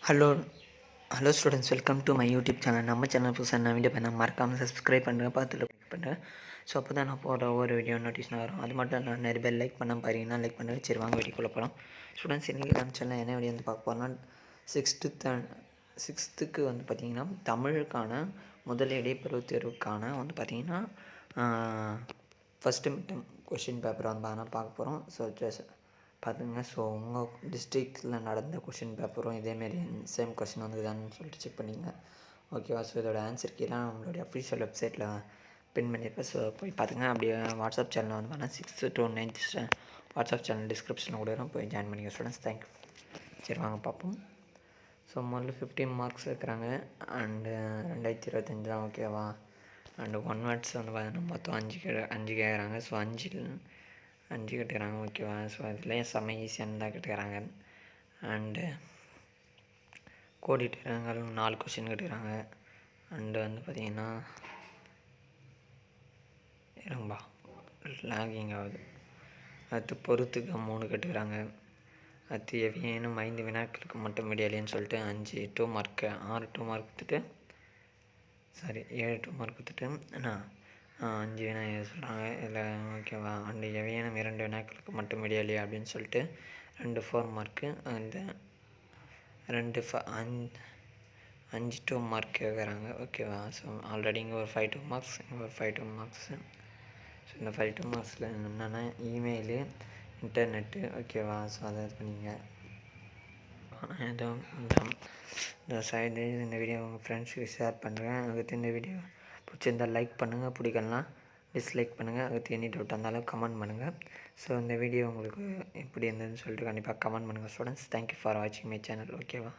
Hello hello students, welcome to my YouTube channel. நம்ம channel புதுசாக நான் வீடியோ பண்ண மறக்காமல் சப்ஸ்கிரைப் பண்ணுங்கள், பார்த்துட்டு லைக் பண்ணுறேன். ஸோ அப்போ தான் நான் போகிற ஒவ்வொரு வீடியோ நோட்டிஸ்னால் வரும். அது மட்டும் நான் நிறைய பேர் லைக் பண்ண பாருங்கன்னா லைக் பண்ணுங்கள். சரி, வாங்க வீடியோக்குள்ளே போகலாம். ஸ்டூடெண்ட்ஸ், இன்றைக்கி நம்ம சேனல் என்ன வீடியோ வந்து பார்க்க போகிறோம்னா சிக்ஸ்த்துக்கு வந்து பார்த்திங்கன்னா தமிழுக்கான முதல் இடைப்பருவத் தேர்வுக்கான வந்து பார்த்திங்கன்னா ஃபஸ்ட்டு மிட்டம் கொஷின் பேப்பரை வந்து பார்க்க போகிறோம். ஸோ பார்த்துங்க. ஸோ உங்கள் டிஸ்ட்ரிக்டில் நடந்த கொஷின் பேப்பரும் இதேமாரி சேம் கொஷின் வந்துதான்னு சொல்லிட்டு செக் பண்ணிங்க. ஓகேவா? ஸோ இதோட ஆன்சர் கீழே நம்மளுடைய அஃபிஷியல் வெப்சைட்டில் பின் பண்ணியிருப்பேன். ஸோ போய் பார்த்துங்க. அப்படியே வாட்ஸ்அப் சேனலில் வந்து பார்த்தா 6th to 9th WhatsApp channel டிஸ்கிரிப்ஷனில் கூட போய் ஜாயின் பண்ணிக்க ஸ்டூடெண்ட்ஸ். தேங்க்யூ. சரி, வாங்க பார்ப்போம். ஸோ முதல்ல 15 மார்க்ஸ் இருக்கிறாங்க. அண்டு 2025 தான். ஓகேவா? அண்டு 1 வேர்ட்ஸ் வந்து பார்த்தீங்கன்னா மொத்தம் 5 கேட்குறாங்க. ஸோ 5 கேட்டுக்கிறாங்க. ஓகேவா? ஸோ அதுலேயும் செம்ம ஈஸியானு தான் கேட்டுக்கிறாங்க. அண்டு கோடிட்டுறாங்க 4 கொஷின் கேட்டுக்கிறாங்க. அண்டு வந்து பார்த்திங்கன்னா ரொம்ப லாகிங் ஆகுது. அடுத்து பொறுத்துக்கு 3 கேட்டுக்கிறாங்க. அடுத்து எவையேனும் 5 வினாக்களுக்கு மட்டும் விடையலைன்னு சொல்லிட்டு 5 2 மார்க்கு 6 2 மார்க் கொடுத்துட்டு 7 2 மார்க் கொடுத்துட்டு 5 வினா சொல்கிறாங்க இல்லை. ஓகேவா? அண்டு எவையேனும் 2 வினாக்களுக்கு மட்டும் விடையலையே அப்படின்னு சொல்லிட்டு 2 4 மார்க்கு அந்த 5 2 மார்க் கேட்குறாங்க. ஓகேவா? ஸோ ஆல்ரெடி இங்கே ஒரு 5 2 மார்க்ஸ், இங்கே ஒரு 5 2 மார்க்ஸு. ஸோ இந்த 5 2 மார்க்ஸில் என்னென்னா இமெயிலு, இன்டர்நெட்டு. ஓகேவா? ஸோ அதை இது பண்ணிங்க. இந்த சைடு இந்த வீடியோ உங்கள் ஃப்ரெண்ட்ஸுக்கு ஷேர் பண்ணுறேன். அதுக்கு இந்த வீடியோ பிடிச்சிருந்தால் லைக் பண்ணுங்கள், பிடிக்கலாம் டிஸ்லைக் பண்ணுங்கள். அதுக்கு எனி டவுட் இருந்தாலும் கமெண்ட் பண்ணுங்கள். ஸோ இந்த வீடியோ உங்களுக்கு எப்படி இருந்ததுன்னு சொல்லிட்டு கண்டிப்பாக கமெண்ட் பண்ணுங்கள் ஸ்டூடெண்ட்ஸ். தேங்க்யூ ஃபார் வாட்சிங் மை சேனல். ஓகேவா?